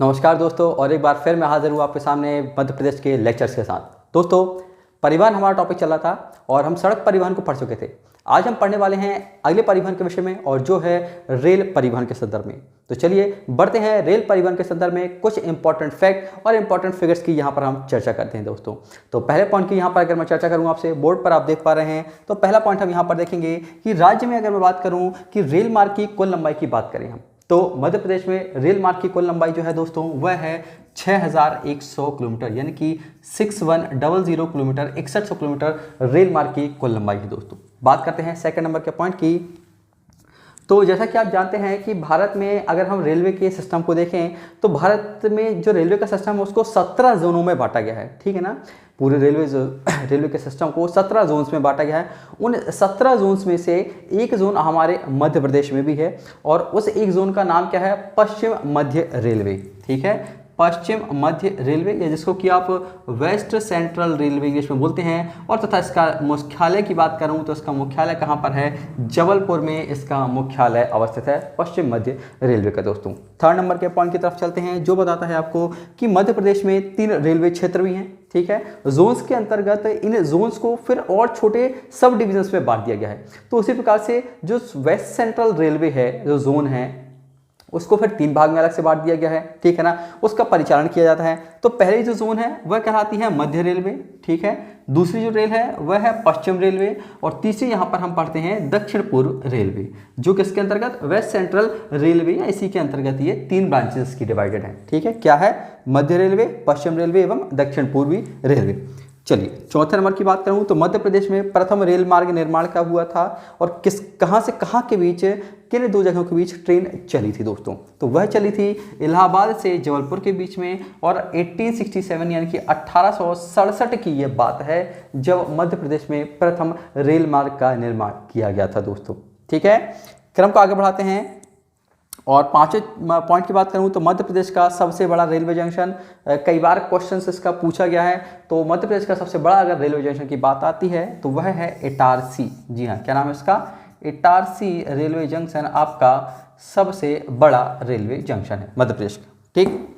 नमस्कार दोस्तों, और एक बार फिर मैं हाजिर हूँ आपके सामने मध्य प्रदेश के लेक्चर्स के साथ। दोस्तों, परिवहन हमारा टॉपिक चल रहा था और हम सड़क परिवहन को पढ़ चुके थे। आज हम पढ़ने वाले हैं अगले परिवहन के विषय में, और जो है रेल परिवहन के संदर्भ में। तो चलिए बढ़ते हैं रेल परिवहन के संदर्भ में। कुछ इंपॉर्टेंट फैक्ट और इंपॉर्टेंट फिगर्स की यहाँ पर हम चर्चा करते हैं दोस्तों। तो पहले पॉइंट की यहाँ पर अगर मैं चर्चा करूँ आपसे, बोर्ड पर आप देख पा रहे हैं, तो पहला पॉइंट हम यहाँ पर देखेंगे कि राज्य में अगर मैं बात करूँ कि रेल मार्ग की कुल लंबाई की बात करें हम, तो मध्य प्रदेश में रेल मार्ग की कुल लंबाई जो है दोस्तों वह है 6100 किलोमीटर, यानी कि 6100 किलोमीटर, 6100 किलोमीटर रेल मार्ग की कुल लंबाई है दोस्तों। बात करते हैं सेकंड नंबर के पॉइंट की। तो जैसा कि आप जानते हैं कि भारत में अगर हम रेलवे के सिस्टम को देखें, तो भारत में जो रेलवे का सिस्टम है उसको 17 जोनों में बांटा गया है, ठीक है ना। पूरे रेलवे के सिस्टम को 17 जोन्स में बांटा गया है। उन 17 जोन्स में से एक जोन हमारे मध्य प्रदेश में भी है, और उस एक जोन का नाम क्या है? पश्चिम मध्य रेलवे, ठीक है। पश्चिम मध्य रेलवे, या जिसको कि आप वेस्ट सेंट्रल रेलवे इंग्लिश में बोलते हैं। और तथा इसका मुख्यालय की बात करूं तो इसका मुख्यालय कहां पर है? जबलपुर में इसका मुख्यालय अवस्थित है, पश्चिम मध्य रेलवे का दोस्तों। थर्ड नंबर के पॉइंट की तरफ चलते हैं, जो बताता है आपको कि मध्य प्रदेश में 3 रेलवे क्षेत्र भी हैं, ठीक है। जोन्स के अंतर्गत इन जोन्स को फिर और छोटे सब डिविजन्स में बांट दिया गया है। तो उसी प्रकार से जो वेस्ट सेंट्रल रेलवे है, जो जोन है, उसको फिर 3 भाग में अलग से बांट दिया गया है, ठीक है ना। उसका परिचालन किया जाता है। तो पहली जो जोन है वह कहलाती है मध्य रेलवे, ठीक है। दूसरी जो रेल है वह है पश्चिम रेलवे, और तीसरी यहाँ पर हम पढ़ते हैं दक्षिण पूर्व रेलवे, जो किसके अंतर्गत? वेस्ट सेंट्रल रेलवे, या इसी के अंतर्गत ये 3 ब्रांचेस की डिवाइडेड है, ठीक है। क्या है? मध्य रेलवे, पश्चिम रेलवे एवं दक्षिण पूर्वी रेलवे। चलिए चौथे नंबर की बात करूं तो मध्य प्रदेश में प्रथम रेल मार्ग निर्माण कब हुआ था, और कहां से कहां के बीच, किन 2 जगहों के बीच ट्रेन चली थी दोस्तों? तो वह चली थी इलाहाबाद से जबलपुर के बीच में, और 1867 यानी कि 1867 की यह बात है जब मध्य प्रदेश में प्रथम रेल मार्ग का निर्माण किया गया था दोस्तों, ठीक है। क्रम को आगे बढ़ाते हैं, और पांचवें पॉइंट की बात करूं तो मध्य प्रदेश का सबसे बड़ा रेलवे जंक्शन, कई बार क्वेश्चन इसका पूछा गया है। तो मध्य प्रदेश का सबसे बड़ा अगर रेलवे जंक्शन की बात आती है तो वह है इटारसी। जी हाँ, क्या नाम है इसका? इटारसी रेलवे जंक्शन आपका सबसे बड़ा रेलवे जंक्शन है मध्य प्रदेश का, ठीक।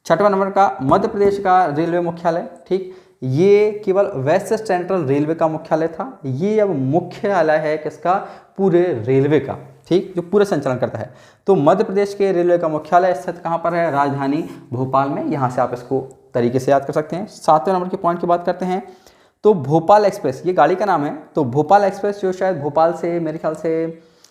छठवां नंबर का मध्य प्रदेश का रेलवे मुख्यालय, ठीक। ये केवल वेस्ट सेंट्रल रेलवे का मुख्यालय था, ये अब मुख्यालय है किसका? पूरे रेलवे का, ठीक, जो पूरा संचालन करता है। तो मध्य प्रदेश के रेलवे का मुख्यालय स्थित कहाँ पर है? राजधानी भोपाल में। यहाँ से आप इसको तरीके से याद कर सकते हैं। 7वें नंबर के पॉइंट की बात करते हैं, तो भोपाल एक्सप्रेस, ये गाड़ी का नाम है। तो भोपाल एक्सप्रेस जो शायद भोपाल से मेरे ख्याल से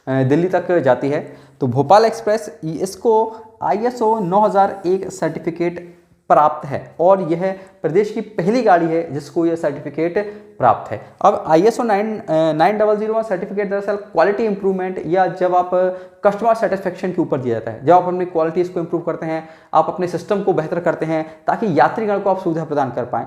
दिल्ली तक जाती है। तो भोपाल एक्सप्रेस, इसको ISO 9001 सर्टिफिकेट प्राप्त है, और यह प्रदेश की पहली गाड़ी है जिसको यह सर्टिफिकेट प्राप्त है। अब ISO 9001 सर्टिफिकेट दरअसल क्वालिटी इंप्रूवमेंट, या जब आप कस्टमर सेटिस्फेक्शन के ऊपर दिया जाता है, जब आप अपनी क्वालिटी इसको इंप्रूव करते हैं, आप अपने सिस्टम को बेहतर करते हैं ताकि यात्रीगण को आप सुविधा प्रदान कर पाएं,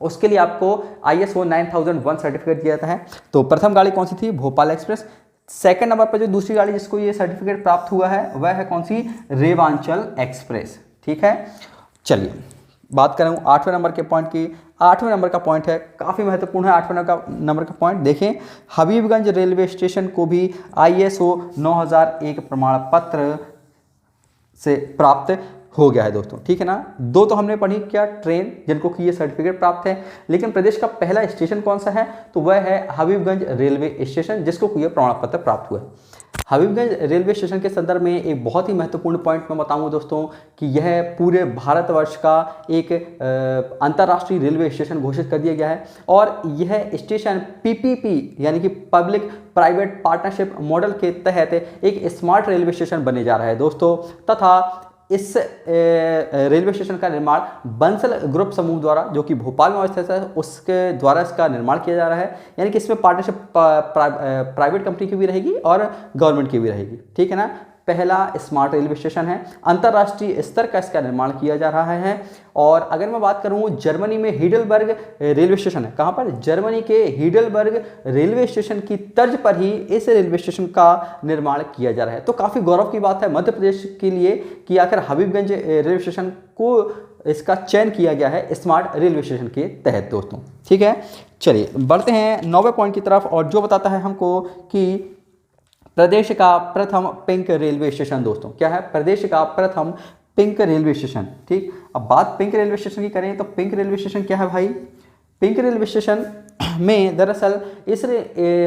उसके लिए आपको ISO 9001 सर्टिफिकेट दिया जाता है। तो प्रथम गाड़ी कौन सी थी? भोपाल एक्सप्रेस। सेकंड नंबर पर जो दूसरी गाड़ी जिसको ये सर्टिफिकेट प्राप्त हुआ है वह है कौन सी? रेवांचल एक्सप्रेस, ठीक है। चलिए बात करूं 8वें नंबर के पॉइंट की। 8वें नंबर का पॉइंट है, काफ़ी महत्वपूर्ण है 8वें नंबर का पॉइंट। देखें, हबीबगंज रेलवे स्टेशन को भी ISO 9001 प्रमाण पत्र से प्राप्त हो गया है दोस्तों, ठीक है ना। 2 तो हमने पढ़ी क्या? ट्रेन, जिनको कि ये सर्टिफिकेट प्राप्त है। लेकिन प्रदेश का पहला स्टेशन कौन सा है? तो वह है हबीबगंज रेलवे स्टेशन, जिसको कि यह प्रमाण पत्र प्राप्त हुआ है। हबीबगंज रेलवे स्टेशन के संदर्भ में एक बहुत ही महत्वपूर्ण पॉइंट मैं बताऊंगा दोस्तों कि यह पूरे भारतवर्ष का एक अंतर्राष्ट्रीय रेलवे स्टेशन घोषित कर दिया गया है, और यह स्टेशन PPP यानी कि पब्लिक प्राइवेट पार्टनरशिप मॉडल के तहत एक स्मार्ट रेलवे स्टेशन बनने जा रहा है दोस्तों। तथा इस रेलवे स्टेशन का निर्माण बंसल ग्रुप समूह द्वारा, जो कि भोपाल में अवस्थित है, उसके द्वारा इसका निर्माण किया जा रहा है। यानी कि इसमें पार्टनरशिप प्राइवेट कंपनी की भी रहेगी और गवर्नमेंट की भी रहेगी, ठीक है ना। पहला स्मार्ट रेलवे स्टेशन है, अंतर्राष्ट्रीय स्तर का इसका निर्माण किया जा रहा है। और अगर मैं बात करूं, जर्मनी में हीडलबर्ग रेलवे स्टेशन है। कहां पर? जर्मनी के हीडलबर्ग रेलवे स्टेशन की तर्ज पर ही इस रेलवे स्टेशन का निर्माण किया जा रहा है। तो काफ़ी गौरव की बात है मध्य प्रदेश के लिए कि आखिर हबीबगंज रेलवे स्टेशन को इसका चयन किया गया है स्मार्ट रेलवे स्टेशन के तहत दोस्तों, ठीक है। चलिए बढ़ते हैं 9वें पॉइंट की तरफ, और जो बताता है हमको कि प्रदेश का प्रथम पिंक रेलवे स्टेशन दोस्तों, क्या है? प्रदेश का प्रथम पिंक रेलवे स्टेशन। ठीक, अब बात पिंक रेलवे स्टेशन की करें तो पिंक रेलवे स्टेशन क्या है भाई? पिंक रेलवे स्टेशन में दरअसल इस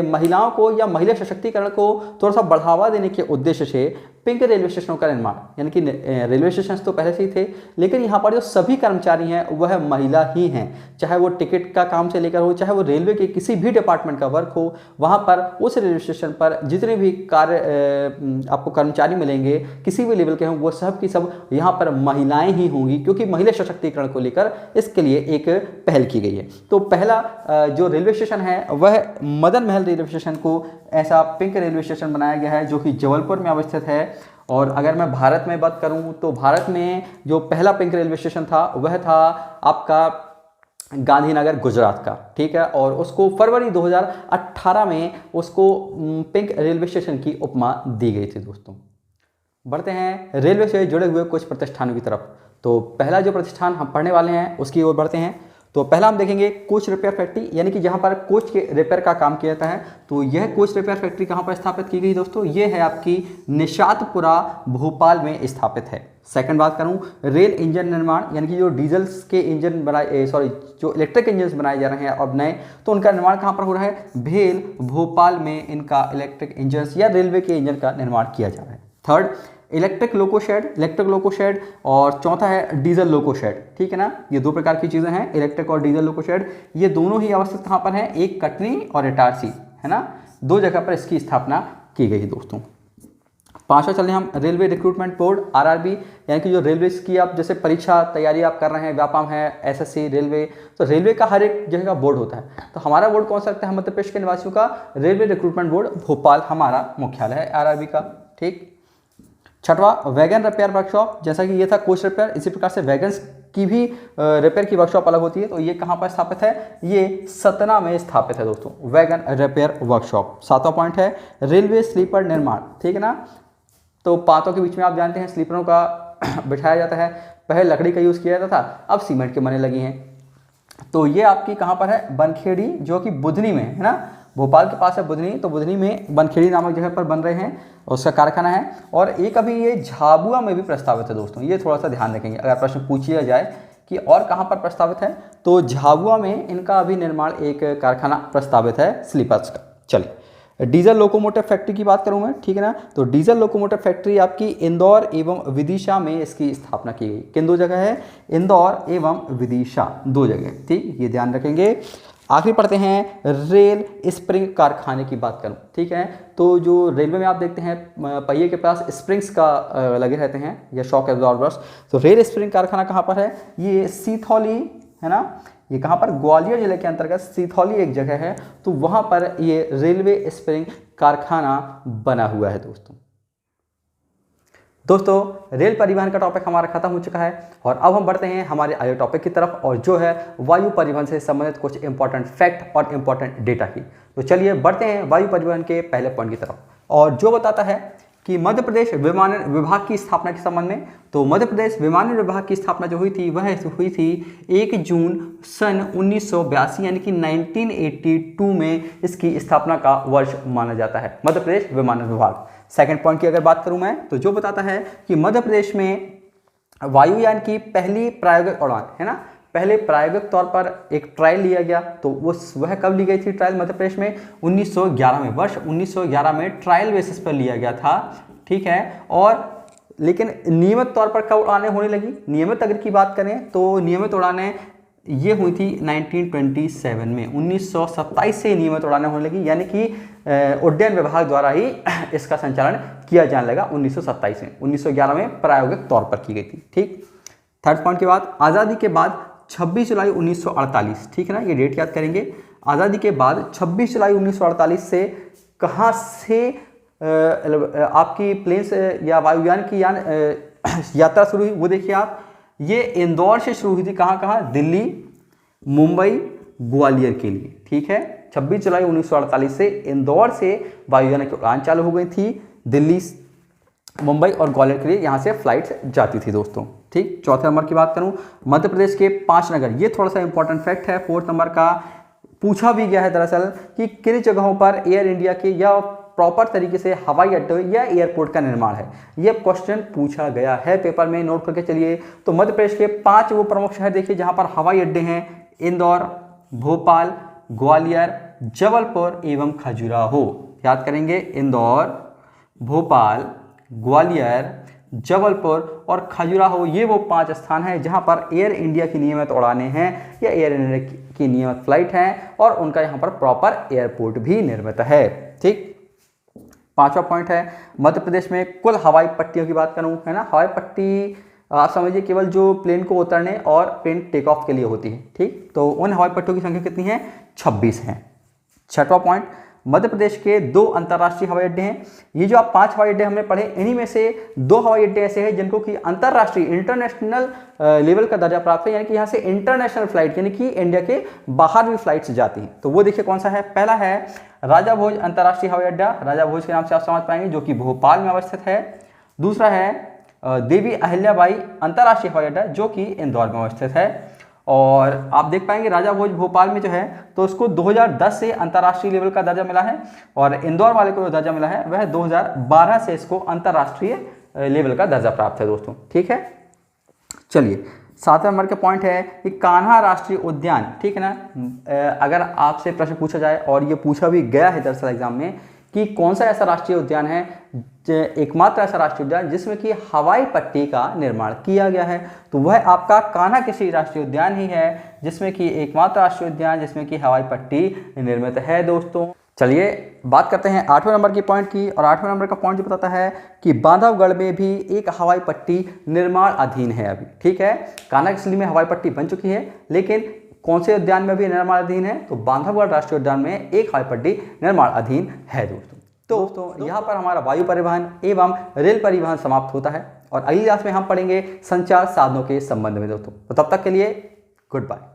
महिलाओं को या महिला सशक्तिकरण को थोड़ा सा बढ़ावा देने के उद्देश्य से पिंक रेलवे स्टेशनों का निर्माण, यानी कि रेलवे स्टेशन तो पहले से ही थे, लेकिन यहाँ पर जो सभी कर्मचारी हैं वह महिला ही हैं, चाहे वो टिकट का काम से लेकर हो, चाहे वो रेलवे के किसी भी डिपार्टमेंट का वर्क हो, वहाँ पर उस रेलवे स्टेशन पर जितने भी कार्य आपको कर्मचारी मिलेंगे किसी भी लेवल के हों, वो सब की सब यहाँ पर महिलाएं ही होंगी, क्योंकि महिला सशक्तिकरण को लेकर इसके लिए एक पहल की गई है। तो पहला जो रेलवे स्टेशन है वह मदन महल रेलवे स्टेशन को ऐसा पिंक रेलवे स्टेशन बनाया गया है, जो कि जबलपुर में अवस्थित है। और अगर मैं भारत में बात करूं तो भारत में जो पहला पिंक रेलवे स्टेशन था वह था आपका गांधीनगर गुजरात का। ठीक है, और उसको फरवरी 2018 में उसको पिंक रेलवे स्टेशन की उपमा दी गई थी। दोस्तों बढ़ते हैं रेलवे से जुड़े हुए कुछ प्रतिष्ठानों की तरफ। तो पहला जो प्रतिष्ठान हम पढ़ने वाले हैं उसकी ओर बढ़ते हैं। तो पहला हम देखेंगे कोच रिपेयर फैक्ट्री, यानी कि जहां पर कोच के रिपेयर का काम किया जाता है। तो यह कोच रिपेयर फैक्ट्री कहां पर स्थापित की गई दोस्तों? ये है आपकी निशातपुरा भोपाल में स्थापित है। सेकंड बात करूं रेल इंजन निर्माण, यानी कि जो डीजल्स के इंजन बनाए जो इलेक्ट्रिक इंजन बनाए जा रहे हैं अब नए, तो उनका निर्माण कहां पर हो रहा है? भेल भोपाल में इनका इलेक्ट्रिक इंजन या रेलवे के इंजन का निर्माण किया जा रहा है। थर्ड इलेक्ट्रिक लोको शेड, और चौथा है डीजल लोको शेड। ठीक है ना, ये दो प्रकार की चीज़ें हैं, इलेक्ट्रिक और डीजल लोको शेड। ये दोनों ही अवस्थित कहाँ पर हैं? एक कटनी और इटारसी, है ना, दो जगह पर इसकी स्थापना की गई दोस्तों। पांचवा चल रहे हम रेलवे रिक्रूटमेंट बोर्ड RRB, यानी कि जो रेलवे की आप जैसे परीक्षा तैयारी आप कर रहे हैं, व्यापम है, SSC रेलवे, तो रेलवे का हर एक जगह का बोर्ड होता है। तो हमारा बोर्ड कौन सा लगता है मध्य प्रदेश के निवासियों का? रेलवे रिक्रूटमेंट बोर्ड भोपाल हमारा मुख्यालय है RRB का। ठीक, छठवा वैगन रिपेयर वर्कशॉप, जैसा कि ये था कोच रिपेयर, इसी प्रकार से वैगन्स की भी रिपेयर की वर्कशॉप अलग होती है। तो ये कहाँ पर स्थापित है? ये सतना में स्थापित है दोस्तों, वैगन रिपेयर वर्कशॉप। सातवां पॉइंट है रेलवे स्लीपर निर्माण। ठीक है ना, तो पातों के बीच में आप जानते हैं स्लीपरों का बिठाया जाता है, पहले लकड़ी का यूज़ किया जाता था, अब सीमेंट के बनने लगी हैं। तो ये आपकी कहाँ पर है? बनखेड़ी, जो कि बुधनी में है ना, भोपाल के पास है बुधनी, तो बुधनी में बनखेड़ी नामक जगह पर बन रहे हैं, उसका कारखाना है। और एक अभी ये झाबुआ में भी प्रस्तावित है दोस्तों, ये थोड़ा सा ध्यान रखेंगे अगर प्रश्न पूछिया जाए कि और कहाँ पर प्रस्तावित है, तो झाबुआ में इनका अभी निर्माण एक कारखाना प्रस्तावित है स्लीपर्स का। चलिए डीजल लोकोमोटिव फैक्ट्री की बात करूँ मैं, ठीक है ना, तो डीजल लोकोमोटिव फैक्ट्री आपकी इंदौर एवं विदिशा में इसकी स्थापना की गई। किन दो जगह है? इंदौर एवं विदिशा, दो जगह। ठीक, ये ध्यान रखेंगे। आखिरी पढ़ते हैं रेल स्प्रिंग कारखाने की बात करूं। ठीक है, तो जो रेलवे में आप देखते हैं पहिए के पास स्प्रिंग्स का लगे रहते हैं या शॉक एब्जॉर्बर्स, तो रेल स्प्रिंग कारखाना कहाँ पर है? ये सीथौली है ना, ये कहाँ पर? ग्वालियर जिले के अंतर्गत सीथौली एक जगह है, तो वहाँ पर ये रेलवे स्प्रिंग कारखाना बना हुआ है दोस्तों रेल परिवहन का टॉपिक हमारा खत्म हो चुका है और अब हम बढ़ते हैं हमारे अगले टॉपिक की तरफ, और जो है वायु परिवहन से संबंधित कुछ इंपॉर्टेंट फैक्ट और इंपॉर्टेंट डेटा की। तो चलिए बढ़ते हैं वायु परिवहन के पहले पॉइंट की तरफ, और जो बताता है कि मध्य प्रदेश विमानन विभाग की स्थापना के संबंध में। तो मध्य प्रदेश विमानन विभाग की स्थापना जो हुई थी वह हुई थी 1 जून सन 1982, यानी कि 1982 में इसकी स्थापना का वर्ष माना जाता है मध्य प्रदेश विमानन विभाग। सेकंड पॉइंट की अगर बात करूं मैं, तो जो बताता है कि मध्य प्रदेश में वायुयान की पहली प्रायोगिक उड़ान है ना, पहले प्रायोगिक तौर पर एक ट्रायल लिया गया, तो वह कब ली गई थी ट्रायल मध्य प्रदेश में? 1911 में, वर्ष 1911 में ट्रायल बेसिस पर लिया गया था। ठीक है, और लेकिन नियमित तौर पर कब उड़ानें होने लगी? नियमित अगर की बात करें तो नियमित उड़ानें ये हुई थी 1927 में, 1927 से नियमित उड़ानें होने लगी, यानी कि उड्डयन विभाग द्वारा ही इसका संचालन किया जाने लगा 1927 में। 1911 में प्रायोगिक तौर पर की गई थी। ठीक, थर्ड पॉइंट के बाद आज़ादी के बाद 26 जुलाई 1948, ठीक है ना, ये डेट याद करेंगे। आज़ादी के बाद 26 जुलाई 1948 से कहाँ से आपकी प्लेन्स या वायुयान की यात्रा शुरू हुई वो देखिए आप, ये इंदौर से शुरू हुई थी। कहाँ? दिल्ली, मुंबई, ग्वालियर के लिए। ठीक है, 26 जुलाई 1948 से इंदौर से वायुयान की उड़ान चालू हो गई थी। दिल्ली, मुंबई और ग्वालियर के लिए यहाँ से फ्लाइट्स जाती थी दोस्तों। ठीक, चौथे नंबर की बात करूँ, मध्य प्रदेश के 5 नगर, ये थोड़ा सा इंपॉर्टेंट फैक्ट है। फोर्थ नंबर का पूछा भी गया है दरअसल कि किन जगहों पर एयर इंडिया के या प्रॉपर तरीके से हवाई अड्डे या एयरपोर्ट का निर्माण है? ये क्वेश्चन पूछा गया है पेपर में, नोट करके चलिए। तो मध्य प्रदेश के 5 वो प्रमुख शहर देखिए जहां पर हवाई अड्डे हैं: इंदौर, भोपाल, ग्वालियर, जबलपुर एवं खजुराहो। याद करेंगे, इंदौर, भोपाल, ग्वालियर, जबलपुर और खजुराहो, ये वो 5 स्थान हैं जहां पर एयर इंडिया की नियमित उड़ानें हैं या एयर इंडिया की नियमित फ्लाइट हैं और उनका यहां पर प्रॉपर एयरपोर्ट भी निर्मित है। ठीक, 5वां पॉइंट है, मध्य प्रदेश में कुल हवाई पट्टियों की बात करूं, है ना, हवाई पट्टी आप समझिए केवल जो प्लेन को उतरने और प्लेन टेक ऑफ के लिए होती है। ठीक, तो उन हवाई पट्टियों की संख्या कितनी है? 26 है। 6वां पॉइंट, मध्य प्रदेश के 2 अंतर्राष्ट्रीय हवाई अड्डे हैं। ये जो आप 5 हवाई अड्डे हमने पढ़े, इन्हीं में से 2 हवाई अड्डे ऐसे हैं जिनको कि अंतर्राष्ट्रीय इंटरनेशनल लेवल का दर्जा प्राप्त है, यानी कि यहाँ से इंटरनेशनल फ्लाइट यानी कि इंडिया के बाहर भी फ्लाइट्स जाती हैं। तो वो देखिए कौन सा है। पहला है राजा भोज अंतर्राष्ट्रीय हवाई अड्डा, राजा भोज के नाम से आप समझ पाएंगे, जो कि भोपाल में अवस्थित है। दूसरा है देवी अहिल्याबाई अंतर्राष्ट्रीय हवाई अड्डा, जो कि इंदौर में अवस्थित है। और आप देख पाएंगे राजा भोज भोपाल में जो है तो उसको 2010 से अंतर्राष्ट्रीय लेवल का दर्जा मिला है और इंदौर वाले को जो दर्जा मिला है वह 2012 से इसको अंतर्राष्ट्रीय लेवल का दर्जा प्राप्त है दोस्तों। ठीक है, चलिए 7वें नंबर का पॉइंट है कि कान्हा राष्ट्रीय उद्यान। ठीक है ना, अगर आपसे प्रश्न पूछा जाए और ये पूछा भी गया है दरअसल एग्जाम में कि कौन सा ऐसा राष्ट्रीय उद्यान है, एकमात्र ऐसा राष्ट्रीय उद्यान जिसमें कि हवाई पट्टी का निर्माण किया गया है, तो वह आपका कान्हा किसी राष्ट्रीय उद्यान ही है जिसमें कि एकमात्र राष्ट्रीय उद्यान जिसमें कि हवाई पट्टी निर्मित है दोस्तों। चलिए बात करते हैं 8वें नंबर की पॉइंट की, और 8वें नंबर का पॉइंट जो बताता है कि बांधवगढ़ में भी एक हवाई पट्टी निर्माण अधीन है अभी। ठीक है, कान्हा किसली में हवाई पट्टी बन चुकी है, लेकिन कौन से उद्यान में भी निर्माण अधीन है? तो बांधवगढ़ राष्ट्रीय उद्यान में एक हवाई पट्टी निर्माण अधीन है दोस्तों। तो दोस्तों यहाँ पर हमारा वायु परिवहन एवं रेल परिवहन समाप्त होता है और अगली क्लास में हम पढ़ेंगे संचार साधनों के संबंध में दोस्तों। तो तब तक के लिए गुड बाय।